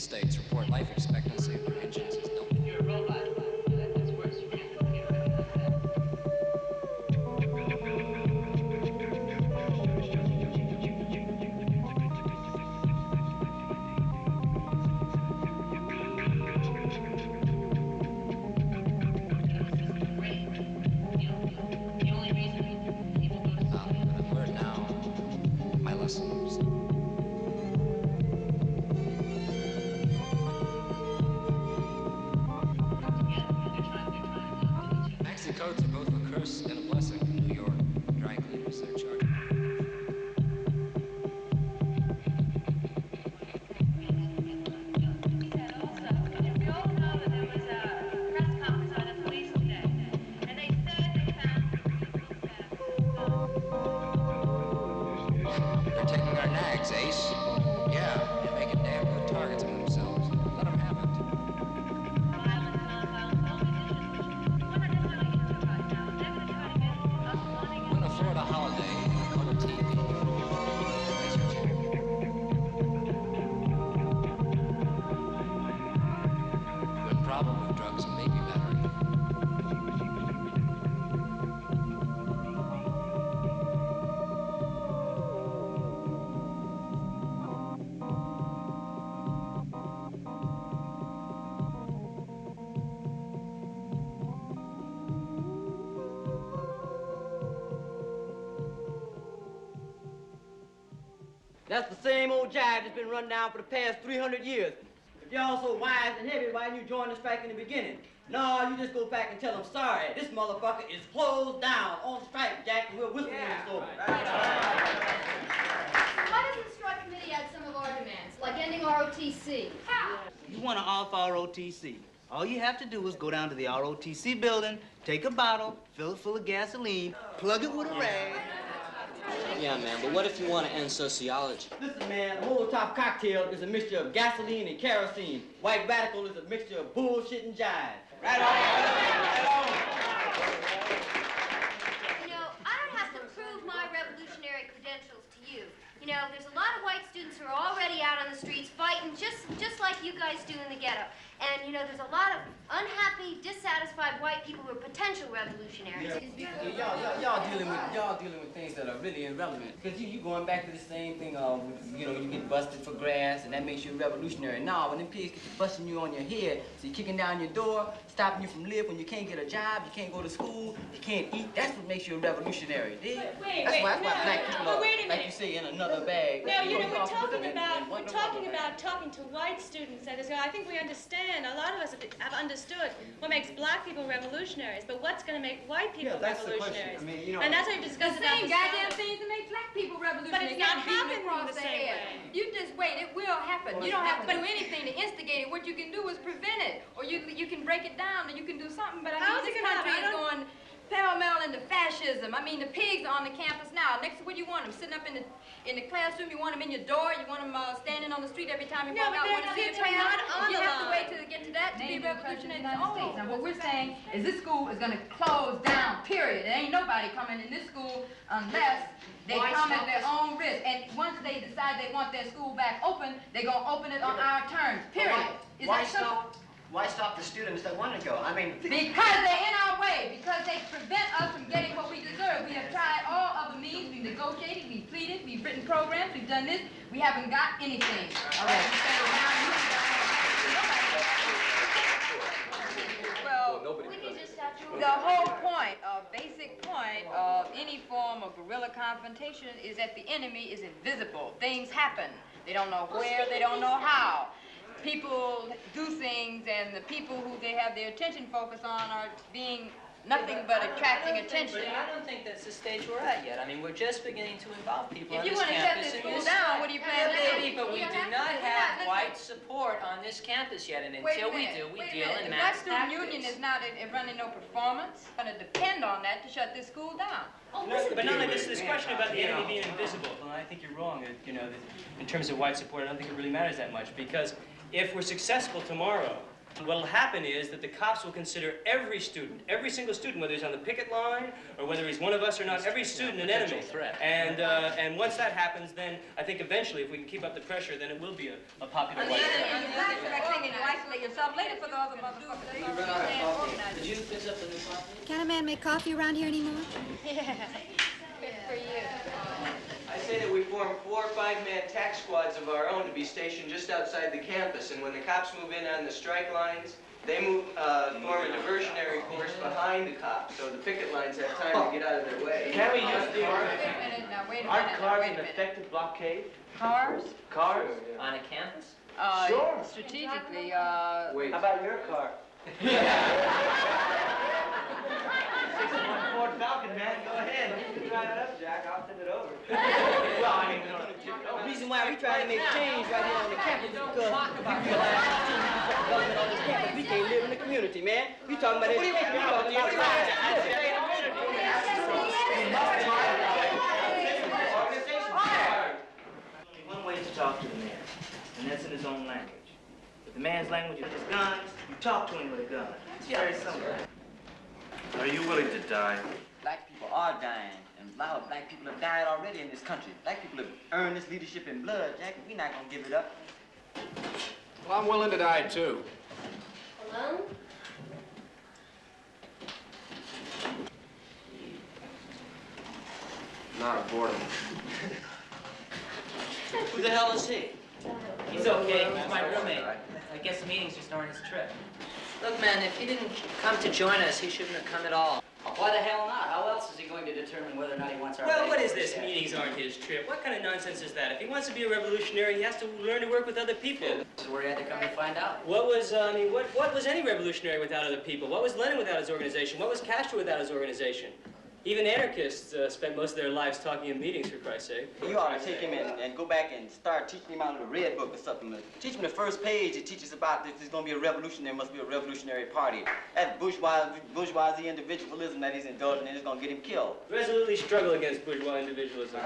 states report life expectancy of their engines is double. You're a robot. That's worse. You can't compete with anything like that. Maxi coats are both a curse and a blessing in New York. Dry cleaners, they're charged. They're taking our nags, Ace. Yeah, and making damn good targets of themselves. Let them have it. Win a Florida holiday in a color TV. That's your check. Win problem with drugs and baby battery. That's the same old jive that's been run down for the past 300 years. If y'all so wise and heavy, why didn't you join the strike in the beginning? No, you just go back and tell them, sorry, this motherfucker is closed down on strike, Jack, and we'll whisper in the store. Why doesn't the strike committee add some of our demands, like ending ROTC? How? You want to off ROTC. All you have to do is go down to the ROTC building, take a bottle, fill it full of gasoline, plug it with a rag. Yeah, man, but what if you want to end sociology? Listen, man, a Molotov cocktail is a mixture of gasoline and kerosene. White radical is a mixture of bullshit and jive. Right on. You know, I don't have to prove my revolutionary credentials to you. You know, there's a lot of white students who are already out on the streets fighting just like you guys do in the ghetto. And, you know, there's a lot of unhappy, dissatisfied white people who are potential revolutionaries. Y'all dealing with things that are really irrelevant. Because you going back to the same thing, you know, you get busted for grass, and that makes you a revolutionary. Now, when them pigs get to busting you on your head, so you're kicking down your door, stopping you from living when you can't get a job, you can't go to school, you can't eat, that's what makes you a revolutionary, dig? That's why black people are, like you say, in another bag. No, you know, we're talking about talking to white students. That is, I think we understand. A lot of us have understood what makes black people revolutionaries, but what's going to make white people revolutionaries? I mean, you know, and that's what we discussed the same goddamn things that make black people revolutionary. But it's not happening the same way. You just wait, it will happen. You don't have to do anything to instigate it. What you can do is prevent it, or you can break it down, or you can do something. But I mean, this country is going pell-mell into fascism. I mean, the pigs are on the campus now. Next, what do you want them? Sitting up in the classroom? You want them in your door? You want them standing on the street every time you walk out? You have to wait till they get to that to be revolutionary. Now, what we're saying is this school is going to close down, period. There ain't nobody coming in this school unless they come at their own risk. And once they decide they want their school back open, they're going to open it on our terms, period. Is that simple? Why stop the students that want to go? I mean... Because they're in our way. Because they prevent us from getting what we deserve. We have tried all other means. We've negotiated, we've pleaded, we've written programs, we've done this. We haven't got anything. All right. Well, the whole point, basic point of any form of guerrilla confrontation is that the enemy is invisible. Things happen. They don't know where, they don't know how. People do things, and the people who they have their attention focused on are being nothing but attracting attention. I don't think that's the stage we're at yet. I mean, we're just beginning to involve people on this campus. If you want to shut this school down, what do you plan to do? But we do not have white support on this campus yet, and until we do, we deal in mass tactics. That student union is not running no performance. It's going to depend on that to shut this school down. No, but not like this question about the enemy being invisible. Well, I think you're wrong. You know, in terms of white support, I don't think it really matters that much, because if we're successful tomorrow, what will happen is that the cops will consider every student, every single student, whether he's on the picket line or whether he's one of us or not, every student an enemy. And once that happens, then I think eventually, if we can keep up the pressure, then it will be a popular white you. So I'm late for the other motherfuckers. Did you fix up the new coffee? Can't a man make coffee around here anymore? Yeah. Good for you. I say that we form 4 or 5-man tack squads of our own to be stationed just outside the campus, and when the cops move in on the strike lines, they form a diversionary course behind the cops, so the picket lines have time to get out of their way. Can't we use the Aren't cars an effective blockade? Cars? Cars? Sure, On a campus? Sure. Strategically, Wait. How about your car? 6-1 Ford Falcon, man. Go ahead. You can drive it up, Jack. I'll send it over. Well, I mean, The reason why we trying to make change right here on the campus is because we realize government on this campus, we can't live in the community, man. We talking about education, we talking about One way to talk to the man, and that's in his own language. If the man's language is his guns, you talk to him with a gun. It's very simple. Are you willing to die? Black people are dying, and a lot of black people have died already in this country. Black people have earned this leadership in blood, Jack. We're not gonna give it up. Well, I'm willing to die, too. Alone? Not boredom. Who the hell is he? He's okay. He's my roommate. I guess the meeting's just on his trip. Look, man, if he didn't come to join us, he shouldn't have come at all. Why the hell not? How else is he going to determine whether or not he wants our Well, what labor? is this? Meetings aren't his trip. What kind of nonsense is that? If he wants to be a revolutionary, he has to learn to work with other people. This is where he had to come to find out. What was, what was any revolutionary without other people? What was Lenin without his organization? What was Castro without his organization? Even anarchists spend most of their lives talking in meetings, for Christ's sake. You ought to take him and go back and start teaching him out of the red book or something. Teach him the first page. It teaches about if there's going to be a revolution, there must be a revolutionary party. That bourgeoisie individualism that he's indulging in is going to get him killed. Resolutely struggle against bourgeois individualism.